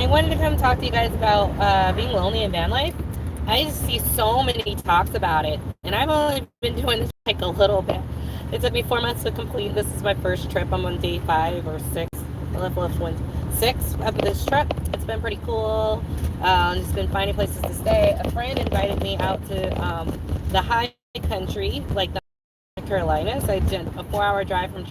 wanted to come talk to you guys about being lonely in van life. I just see so many talks about it, and I've only been doing this like a little bit. It took me 4 months to complete. This is my first trip. I'm on day 5 or 6. I left one 6 of this trip. It's been pretty cool. Just been finding places to stay. A friend invited me out to the high country, like the Carolinas. I did a 4-hour drive from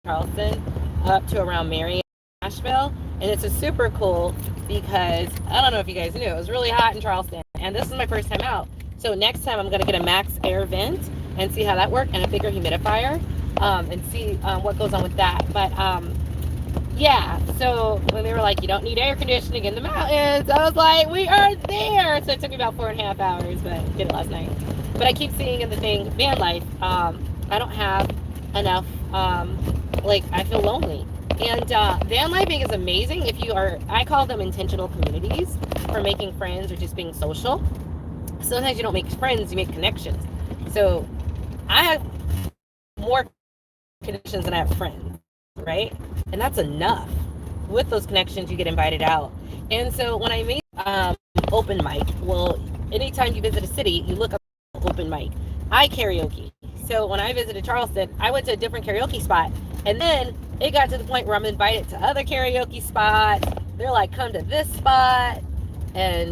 Charleston up to around Marion, Nashville, and it's a super cool because I don't know if you guys knew it was really hot in Charleston, and this is my first time out. So next time I'm gonna get a max air vent and see how that works, and a bigger humidifier, and see what goes on with that. But yeah, so when they were like, you don't need air conditioning in the mountains, I was like, we are there. So it took me about 4.5 hours, but I did it last night. But I keep seeing in the thing, van life, I don't have enough, like, I feel lonely. And van lifing is amazing if you are, I call them intentional communities for making friends or just being social. Sometimes you don't make friends, you make connections. So I have more connections than I have friends, right? And that's enough. With those connections, you get invited out. And so when I made open mic, well, anytime you visit a city, you look up open mic. I karaoke. So when I visited Charleston, I went to a different karaoke spot. And then it got to the point where I'm invited to other karaoke spots. They're like, come to this spot. And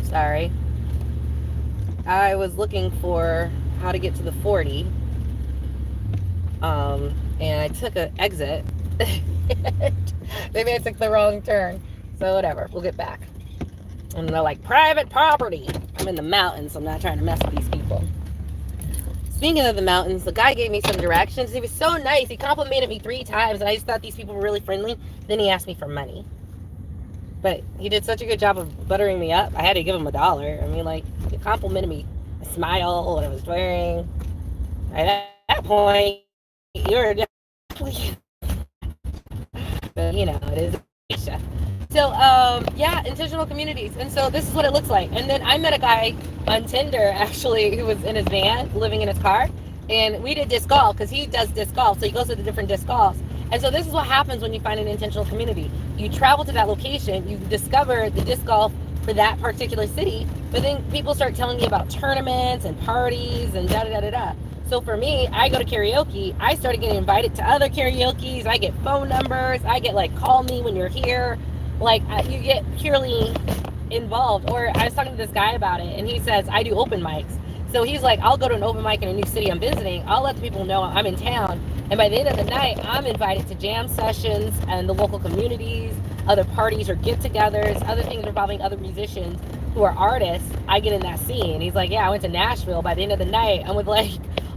sorry. I was looking for how to get to the 40. And I took an exit. Maybe I took the wrong turn. So whatever, we'll get back. And they're like, private property. I'm in the mountains, so I'm not trying to mess with these people. Speaking of the mountains, the guy gave me some directions. He was so nice. He complimented me 3 times, and I just thought these people were really friendly. Then he asked me for money. But he did such a good job of buttering me up. I had to give him $1. I mean, like, he complimented me. My smile, what I was wearing. At that point, you're definitely, but you know, it is Asia. So, yeah, intentional communities. And so this is what it looks like. And then I met a guy on Tinder, actually, who was in his van, living in his car. And we did disc golf, because he does disc golf. So he goes to the different disc golfs. And so this is what happens when you find an intentional community. You travel to that location, you discover the disc golf for that particular city, but then people start telling you about tournaments and parties and da-da-da-da-da. So for me, I go to karaoke, I started getting invited to other karaoke's, I get phone numbers, I get like, call me when you're here. Like, you get purely involved. Or I was talking to this guy about it, and he says, I do open mics. So he's like, I'll go to an open mic in a new city I'm visiting, I'll let the people know I'm in town, and by the end of the night, I'm invited to jam sessions and the local communities, other parties or get-togethers, other things involving other musicians who are artists. I get in that scene. He's like, yeah, I went to Nashville. By the end of the night, I'm with like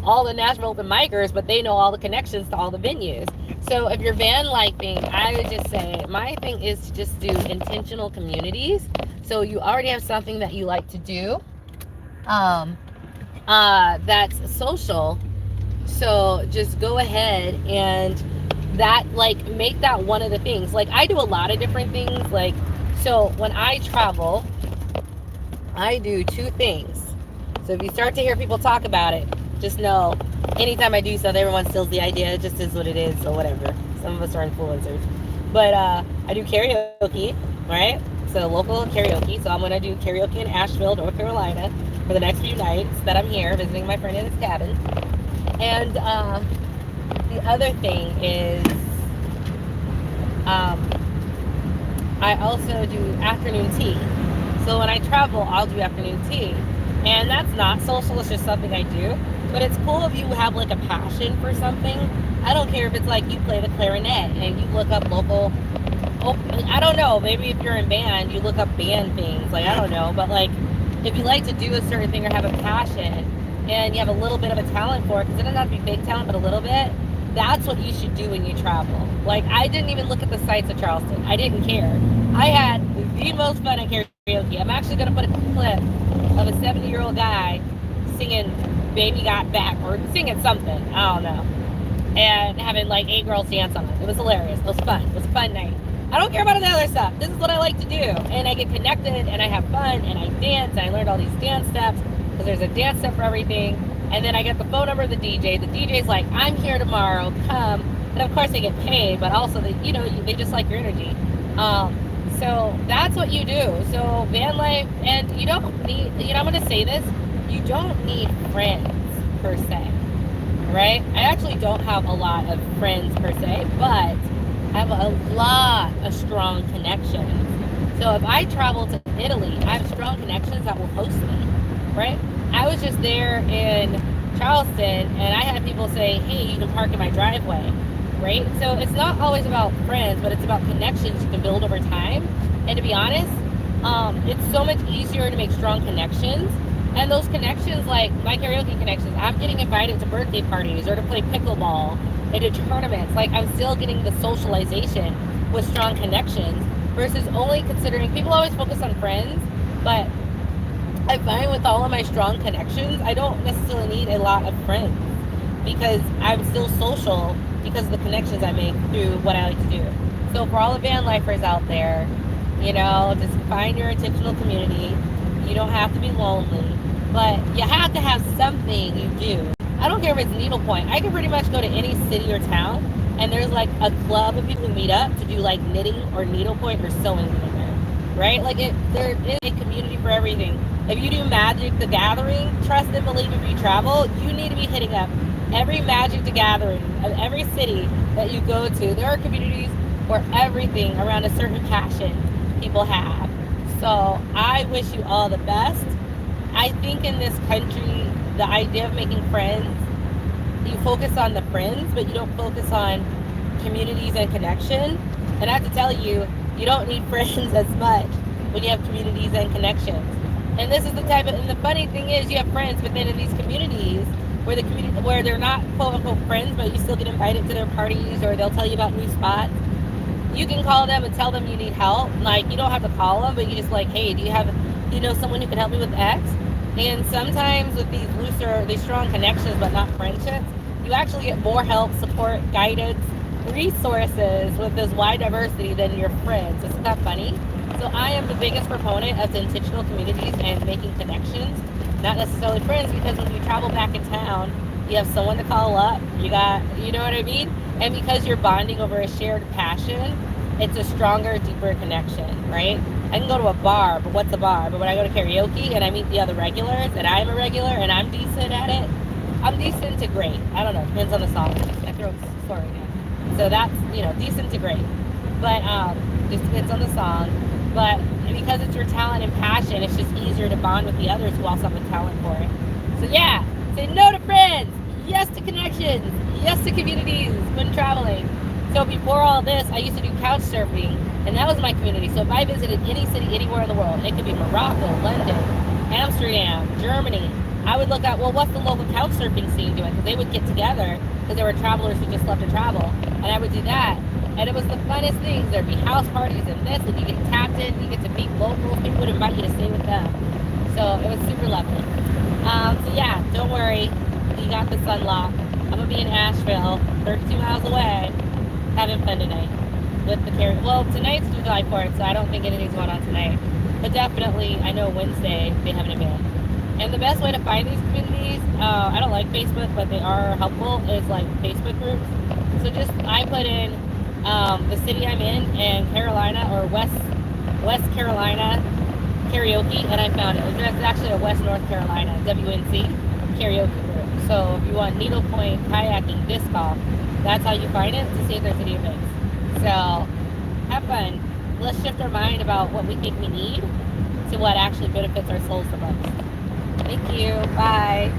all the Nashville open micers, but they know all the connections to all the venues. So if you're van lifing, I would just say my thing is to just do intentional communities. So you already have something that you like to do, that's social. So just go ahead and that, like, make that one of the things. Like, I do a lot of different things. Like, so when I travel, I do 2 things. So if you start to hear people talk about it, just know anytime I do something, everyone steals the idea. It just is what it is, so whatever. Some of us are influencers. But I do karaoke, right? So local karaoke. So I'm going to do karaoke in Asheville, North Carolina for the next few nights that I'm here visiting my friend in his cabin. And the other thing is I also do afternoon tea. So when I travel, I'll do afternoon tea. And that's not social, it's just something I do. But it's cool if you have like a passion for something. I don't care if it's like you play the clarinet and you look up local, I don't know, maybe if you're in band, you look up band things, like, I don't know. But like, if you like to do a certain thing or have a passion and you have a little bit of a talent for it, because it doesn't have to be big talent, but a little bit, that's what you should do when you travel. Like, I didn't even look at the sights of Charleston. I didn't care. I had the most fun at karaoke. I'm actually going to put a clip of a 70-year-old guy singing Baby Got Back, or singing something, I don't know, and having like 8 girls dance on it. It was hilarious. It was fun. It was a fun night. I don't care about the other stuff. This is what I like to do. And I get connected, and I have fun, and I dance, and I learned all these dance steps, because there's a dance step for everything. And then I get the phone number of the DJ. The DJ's like, I'm here tomorrow, come. And of course they get paid, but also they, they just like your energy. So that's what you do. So van life, and you don't need, I'm going to say this, you don't need friends per se, right? I actually don't have a lot of friends per se, but I have a lot of strong connections. So if I travel to Italy, I have strong connections that will host me, right? I was just there in Charleston, and I had people say, hey, you can park in my driveway, right? So it's not always about friends, but it's about connections you can build over time. And to be honest, it's so much easier to make strong connections. And those connections, like my karaoke connections, I'm getting invited to birthday parties or to play pickleball and to tournaments. Like, I'm still getting the socialization with strong connections versus only considering, people always focus on friends, but I find with all of my strong connections, I don't necessarily need a lot of friends because I'm still social because of the connections I make through what I like to do. So for all the van lifers out there, just find your intentional community. You don't have to be lonely, but you have to have something you do. I don't care if it's needlepoint. I can pretty much go to any city or town, and there's like a club of people who meet up to do like knitting or needlepoint or sewing in there, right? Like there is a community for everything. If you do Magic the Gathering, trust and believe if you travel, you need to be hitting up every Magic the Gathering of every city that you go to. There are communities for everything around a certain passion people have. So I wish you all the best. I think in this country, the idea of making friends, you focus on the friends, but you don't focus on communities and connection. And I have to tell you, you don't need friends as much when you have communities and connections. And this is the type of, and the funny thing is you have friends, but then in these communities where they're not quote unquote friends, but you still get invited to their parties or they'll tell you about new spots. You can call them and tell them you need help. Like, you don't have to call them, but you just like, hey, do you know someone who can help me with X? And sometimes with these strong connections, but not friendships, you actually get more help, support, guidance, resources with this wide diversity than your friends. Isn't that funny? So I am the biggest proponent of intentional communities and making connections, not necessarily friends, because when you travel back in town, you have someone to call up. You know what I mean? And because you're bonding over a shared passion, it's a stronger, deeper connection, right? I can go to a bar, but what's a bar? But when I go to karaoke and I meet the other regulars and I'm a regular and I'm decent at it, I'm decent to great. I don't know, depends on the song. My throat's sore right now. So that's, decent to great. But just depends on the song. But because it's your talent and passion, it's just easier to bond with the others who also have a talent for it. So yeah, say no to friends, yes to connections, yes to communities when traveling. So before all this, I used to do couch surfing, and that was my community. So if I visited any city anywhere in the world, it could be Morocco, London, Amsterdam, Germany, I would look at, well, what's the local couch surfing scene doing? Because they would get together, because there were travelers who just love to travel, and I would do that. And it was the funnest things. There'd be house parties and this, and you get tapped in, you get to meet locals, people would invite you to stay with them. So it was super lovely. So yeah, don't worry, you got this unlocked. I'm gonna be in Asheville, 32 miles away, having fun tonight with the carry. Well, tonight's July 4th, so I don't think anything's going on tonight. But definitely, I know Wednesday they have an event. And the best way to find these communities, I don't like Facebook, but they are helpful, is like Facebook groups. So just, I put in the city I'm in and Carolina or West Carolina karaoke, and I found it. It's actually a West North Carolina, WNC karaoke group. So if you want needlepoint, kayaking, disc golf, that's how you find it to see if there's any events. So have fun. Let's shift our mind about what we think we need to what actually benefits our souls the most. Thank you. Bye.